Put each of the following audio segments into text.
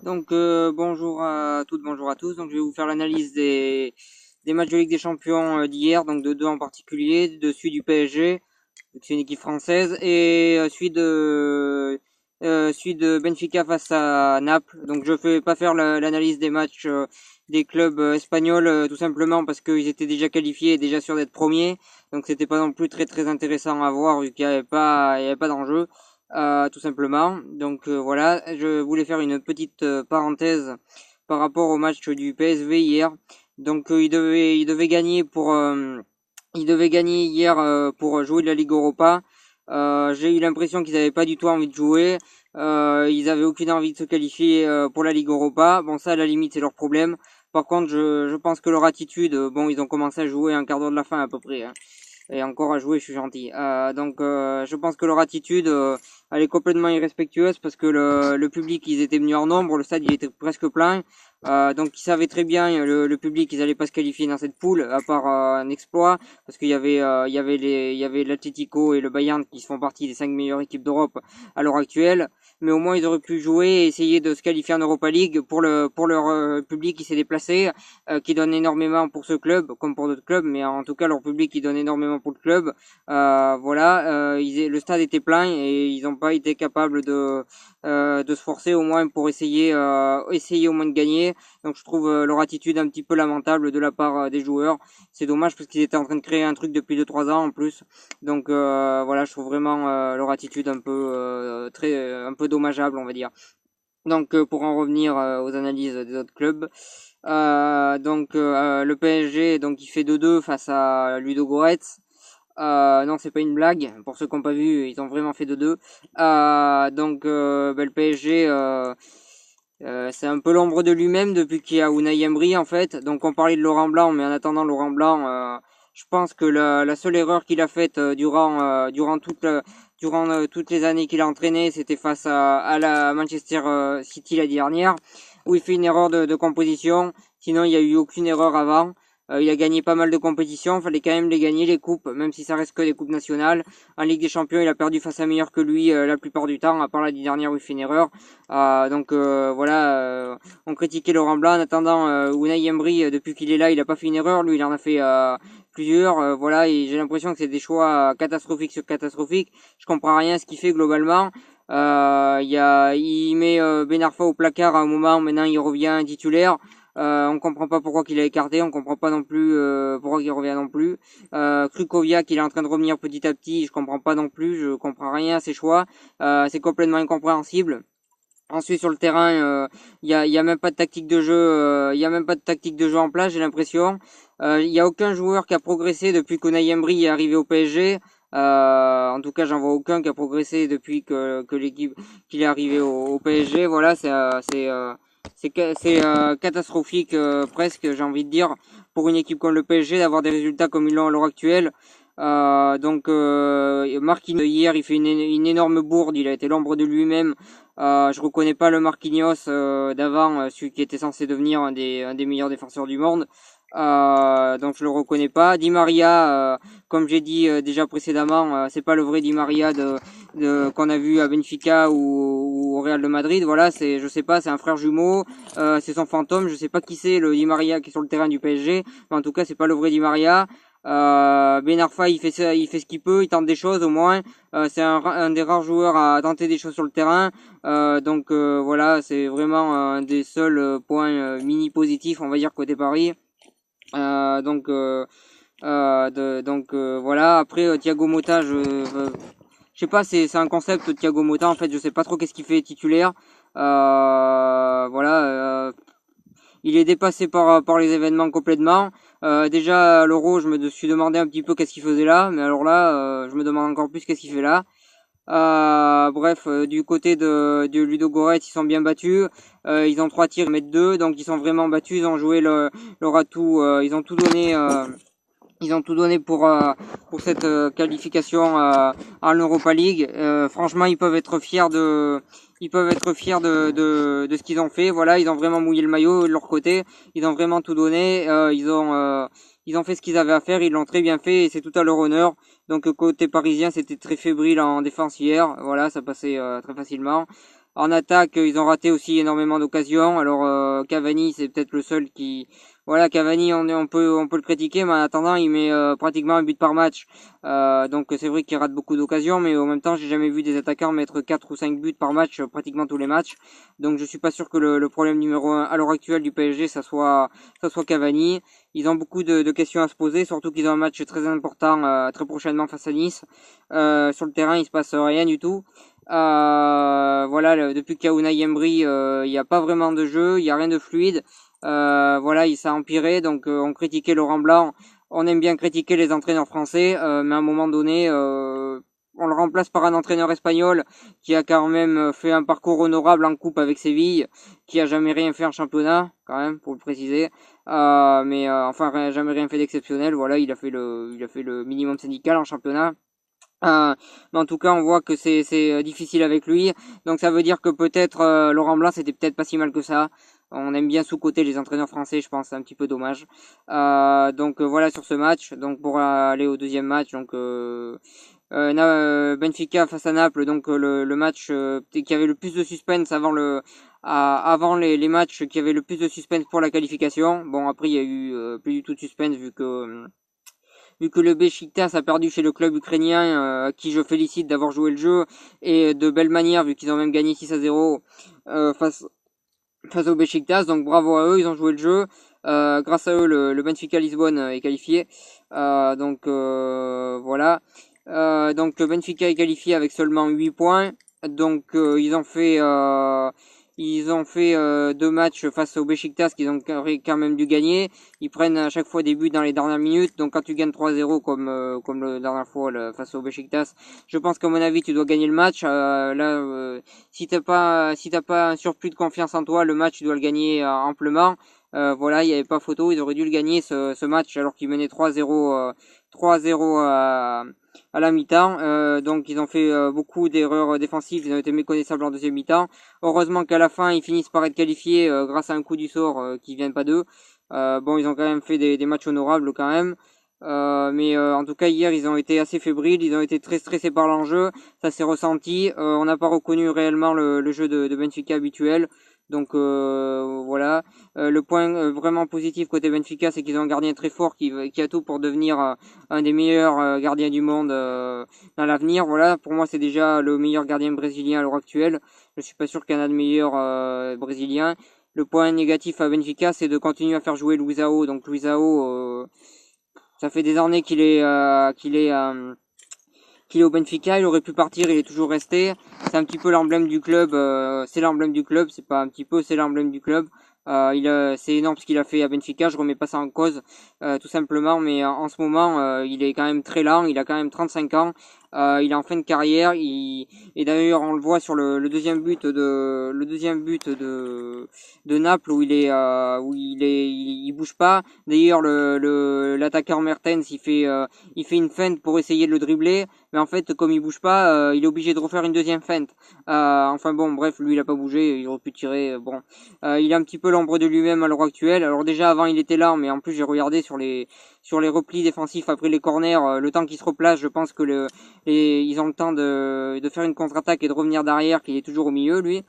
Bonjour à toutes, bonjour à tous. Donc je vais vous faire l'analyse des matchs de Ligue des Champions d'hier, donc de deux en particulier, de celui du PSG, donc c'est une équipe française, et celui de Benfica face à Naples. Donc je vais pas faire l'analyse des matchs des clubs espagnols, tout simplement parce qu'ils étaient déjà qualifiés et déjà sûrs d'être premiers. Donc c'était pas non plus très intéressant à voir vu qu'il y avait pas d'enjeu tout simplement. Voilà, je voulais faire une petite parenthèse par rapport au match du PSV hier. Il devait gagner il devait gagner hier pour jouer de la Ligue Europa. J'ai eu l'impression qu'ils n'avaient pas du tout envie de jouer. Ils avaient aucune envie de se qualifier pour la Ligue Europa. Bon, ça, à la limite, c'est leur problème. Par contre, je pense que leur attitude, bon, ils ont commencé à jouer un quart d'heure de la fin à peu près, hein, et encore à jouer, je suis gentil. Je pense que leur attitude, elle est complètement irrespectueuse parce que le public, ils étaient venus en nombre, le stade, il était presque plein. Donc ils savaient très bien, le public, ils allaient pas se qualifier dans cette poule, à part un exploit, parce il y avait l'Atlético et le Bayern qui font partie des 5 meilleures équipes d'Europe à l'heure actuelle. Mais au moins ils auraient pu jouer et essayer de se qualifier en Europa League pour leur public qui s'est déplacé, qui donne énormément pour ce club, comme pour d'autres clubs, mais en tout cas leur public qui donne énormément pour le club. Le stade était plein et ils n'ont pas été capables de se forcer au moins pour essayer au moins de gagner. Donc je trouve leur attitude un petit peu lamentable de la part des joueurs. C'est dommage parce qu'ils étaient en train de créer un truc depuis 2-3 ans en plus. Voilà, je trouve vraiment leur attitude un peu dommageable, on va dire. Pour en revenir aux analyses des autres clubs, le PSG donc il fait 2-2 face à Ludogorets. Non, c'est pas une blague. Pour ceux qui n'ont pas vu, ils ont vraiment fait 2-2. Le PSG, c'est un peu l'ombre de lui-même depuis qu'il y a Unai Emery en fait. Donc on parlait de Laurent Blanc, mais en attendant Laurent Blanc, je pense que la seule erreur qu'il a faite durant toutes les années qu'il a entraîné, c'était face à la Manchester City la dernière, où il fait une erreur de composition. Sinon, il n'y a eu aucune erreur avant. Il a gagné pas mal de compétitions, fallait quand même les gagner les coupes, même si ça reste que des coupes nationales. En Ligue des Champions, il a perdu face à meilleur que lui la plupart du temps, à part la dernière où il fait une erreur. On critiquait Laurent Blanc en attendant Unai Emery, depuis qu'il est là, il a pas fait une erreur, lui il en a fait plusieurs, et j'ai l'impression que c'est des choix catastrophiques sur catastrophiques. Je comprends rien à ce qu'il fait globalement. Il met Ben Arfa au placard à un moment, maintenant il revient titulaire. On comprend pas pourquoi qu'il a écarté, on comprend pas non plus pourquoi il revient non plus. Krukoviak, il est en train de revenir petit à petit, je comprends pas non plus, je comprends rien à ses choix. C'est complètement incompréhensible. Ensuite sur le terrain, y a même pas de tactique de jeu, il y a même pas de tactique de jeu en place, j'ai l'impression. Il y a aucun joueur qui a progressé depuis qu'Unai Emery est arrivé au PSG. En tout cas, j'en vois aucun qui a progressé depuis que l'équipe qu'il est arrivé au PSG. Voilà, c'est catastrophique presque, j'ai envie de dire, pour une équipe comme le PSG d'avoir des résultats comme ils l'ont à l'heure actuelle. Marquinhos hier, il fait une énorme bourde, il a été l'ombre de lui-même. Je reconnais pas le Marquinhos d'avant, celui qui était censé devenir un des meilleurs défenseurs du monde. Donc je le reconnais pas. Di Maria, comme j'ai dit déjà précédemment, c'est pas le vrai Di Maria qu'on a vu à Benfica ou au Real de Madrid. Voilà, je sais pas, c'est un frère jumeau, c'est son fantôme. Je sais pas qui c'est le Di Maria qui est sur le terrain du PSG, mais en tout cas c'est pas le vrai Di Maria. Ben Arfa, il fait ce qu'il peut, il tente des choses au moins. C'est un des rares joueurs à tenter des choses sur le terrain. Voilà, c'est vraiment un des seuls points mini positifs, on va dire, côté Paris. Voilà. Après, Thiago Motta, je sais pas, c'est un concept Thiago Motta en fait, je sais pas trop qu'est-ce qu'il fait titulaire. Il est dépassé par les événements complètement. Déjà à l'Euro, je me suis demandé un petit peu qu'est-ce qu'il faisait là, mais alors là, je me demande encore plus qu'est-ce qu'il fait là. Du côté de Ludogorets, ils sont bien battus. Ils ont 3 tirs, ils mettent 2, donc ils sont vraiment battus. Ils ont joué leur atout, ils ont tout donné. Ils ont tout donné pour cette qualification en Europa League. Franchement, ils peuvent être fiers de ce qu'ils ont fait. Voilà, ils ont vraiment mouillé le maillot de leur côté. Ils ont vraiment tout donné. Ils ont fait ce qu'ils avaient à faire. Ils l'ont très bien fait et c'est tout à leur honneur. Donc côté parisien, c'était très fébrile en défense hier. Voilà, ça passait très facilement. En attaque, ils ont raté aussi énormément d'occasions. Alors Cavani, c'est peut-être le seul qui, voilà, Cavani, on peut le critiquer, mais en attendant, il met pratiquement un but par match. Donc c'est vrai qu'il rate beaucoup d'occasions, mais en même temps, j'ai jamais vu des attaquants mettre 4 ou 5 buts par match, pratiquement tous les matchs. Donc je suis pas sûr que le problème numéro un à l'heure actuelle du PSG, ça soit Cavani. Ils ont beaucoup de questions à se poser, surtout qu'ils ont un match très important très prochainement face à Nice. Sur le terrain, il se passe rien du tout. Voilà, depuis qu'il y a Unai Emery, il n'y a pas vraiment de jeu, il n'y a rien de fluide. Voilà, il s'est empiré, donc on critiquait Laurent Blanc. On aime bien critiquer les entraîneurs français, mais à un moment donné, on le remplace par un entraîneur espagnol qui a quand même fait un parcours honorable en coupe avec Séville, qui a jamais rien fait en championnat, quand même, pour le préciser. Mais enfin, jamais rien fait d'exceptionnel. Voilà, il a fait le minimum syndical en championnat. Mais en tout cas, on voit que c'est difficile avec lui. Donc ça veut dire que peut-être Laurent Blanc, c'était peut-être pas si mal que ça. On aime bien sous-coter les entraîneurs français, je pense, c'est un petit peu dommage. Donc voilà sur ce match. Donc pour aller au deuxième match, donc Benfica face à Naples, donc le match qui avait le plus de suspense avant les matchs qui avaient le plus de suspense pour la qualification. Bon après il y a eu plus du tout de suspense vu que le Beşiktaş a perdu chez le club ukrainien, à qui je félicite d'avoir joué le jeu, et de belle manière, vu qu'ils ont même gagné 6-0 face au Beşiktaş. Donc bravo à eux, ils ont joué le jeu. Grâce à eux, le Benfica Lisbonne est qualifié. Donc voilà. Donc le Benfica est qualifié avec seulement 8 points. Donc ils ont fait 2 matchs face au Beşiktaş qu'ils ont quand même dû gagner. Ils prennent à chaque fois des buts dans les dernières minutes. Donc quand tu gagnes 3-0 comme la dernière fois face au Beşiktaş, je pense qu'à mon avis tu dois gagner le match. Là, si t'as pas un surplus de confiance en toi, le match tu dois le gagner amplement. Voilà, il n'y avait pas photo, ils auraient dû le gagner ce match alors qu'ils menaient 3-0 à la mi-temps. Donc ils ont fait beaucoup d'erreurs défensives, ils ont été méconnaissables en deuxième mi-temps. Heureusement qu'à la fin ils finissent par être qualifiés grâce à un coup du sort qui vient pas d'eux. Bon, ils ont quand même fait des matchs honorables quand même. Mais en tout cas hier ils ont été assez fébriles, ils ont été très stressés par l'enjeu, ça s'est ressenti. On n'a pas reconnu réellement le jeu de Benfica habituel. Donc voilà. Le point vraiment positif côté Benfica, c'est qu'ils ont un gardien très fort qui a tout pour devenir un des meilleurs gardiens du monde dans l'avenir. Voilà, pour moi c'est déjà le meilleur gardien brésilien à l'heure actuelle. Je suis pas sûr qu'il y en a de meilleur brésilien. Le point négatif à Benfica, c'est de continuer à faire jouer Luisao. Donc Luisao, ça fait des années qu'il est au Benfica, il aurait pu partir, il est toujours resté. C'est un petit peu l'emblème du club, c'est l'emblème du club, c'est pas un petit peu, c'est l'emblème du club. C'est énorme ce qu'il a fait à Benfica, je remets pas ça en cause, tout simplement, mais en ce moment, il est quand même très lent, il a quand même 35 ans, il est en fin de carrière, et d'ailleurs on le voit sur le deuxième but de Naples où il bouge pas. D'ailleurs l'attaquant Mertens il fait une feinte pour essayer de le dribbler, mais en fait comme il bouge pas, il est obligé de refaire une deuxième feinte. Enfin bon, bref, lui il a pas bougé, il aurait pu tirer. Bon, il est un petit peu l'ombre de lui-même à l'heure actuelle. Alors déjà avant il était là, mais en plus j'ai regardé sur les replis défensifs après les corners, le temps qu'il se replace, je pense que ils ont le temps de faire une contre-attaque et de revenir derrière, qu'il est toujours au milieu lui.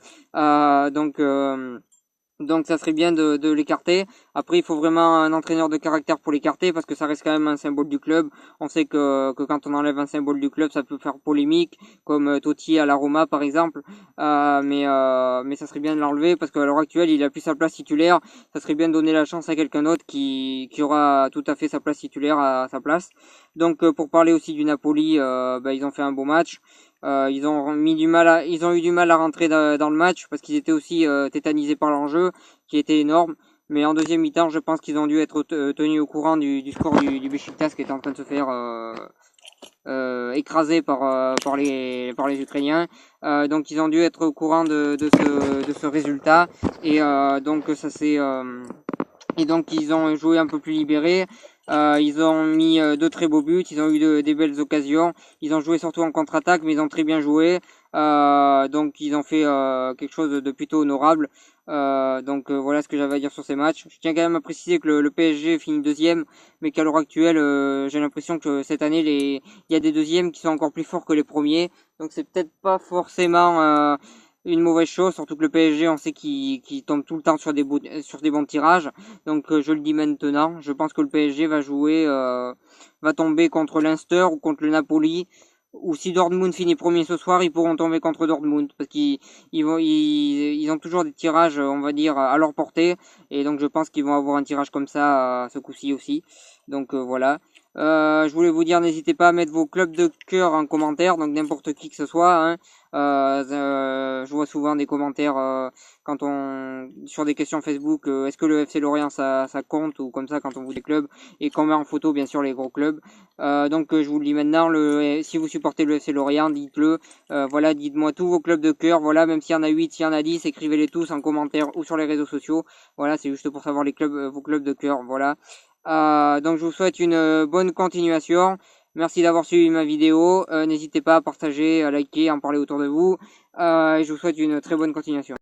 Donc ça serait bien de l'écarter. Après, il faut vraiment un entraîneur de caractère pour l'écarter parce que ça reste quand même un symbole du club. On sait que quand on enlève un symbole du club, ça peut faire polémique, comme Totti à la Roma par exemple. Mais ça serait bien de l'enlever parce qu'à l'heure actuelle, il a plus sa place titulaire. Ça serait bien de donner la chance à quelqu'un d'autre qui aura tout à fait sa place titulaire à sa place. Donc pour parler aussi du Napoli, ils ont fait un beau match. Ils ont eu du mal à rentrer dans le match parce qu'ils étaient aussi tétanisés par l'enjeu qui était énorme. Mais en deuxième mi-temps, je pense qu'ils ont dû être tenus au courant du score du Beşiktaş qui était en train de se faire écraser par les Ukrainiens. Donc ils ont dû être au courant de ce résultat et donc ils ont joué un peu plus libérés. Ils ont mis de très beaux buts, ils ont eu des belles occasions. Ils ont joué surtout en contre-attaque, mais ils ont très bien joué. Donc ils ont fait quelque chose de plutôt honorable. Donc voilà ce que j'avais à dire sur ces matchs. Je tiens quand même à préciser que le PSG finit deuxième, mais qu'à l'heure actuelle, j'ai l'impression que cette année, il y a des deuxièmes qui sont encore plus forts que les premiers. Donc c'est peut-être pas forcément une mauvaise chose, surtout que le PSG, on sait qu'il tombe tout le temps sur sur des bons tirages. Donc je le dis maintenant, je pense que le PSG va jouer, va tomber contre l'Inter ou contre le Napoli. Ou si Dortmund finit premier ce soir, ils pourront tomber contre Dortmund parce qu'ils ont toujours des tirages, on va dire, à leur portée. Et donc je pense qu'ils vont avoir un tirage comme ça ce coup-ci aussi. Donc voilà. Je voulais vous dire, n'hésitez pas à mettre vos clubs de cœur en commentaire, donc n'importe qui que ce soit. Hein. Je vois souvent des commentaires quand on sur des questions Facebook. Est-ce que le FC Lorient ça compte ou comme ça quand on vous des clubs et qu'on met en photo bien sûr les gros clubs. Donc je vous le dis maintenant, si vous supportez le FC Lorient, dites-le. Voilà, dites-moi tous vos clubs de cœur. Voilà, même s'il y en a 8, s'il y en a 10, écrivez-les tous en commentaire ou sur les réseaux sociaux. Voilà, c'est juste pour savoir les clubs, vos clubs de cœur. Voilà. Donc je vous souhaite une bonne continuation. Merci d'avoir suivi ma vidéo. N'hésitez pas à partager, à liker, à en parler autour de vous. Et je vous souhaite une très bonne continuation.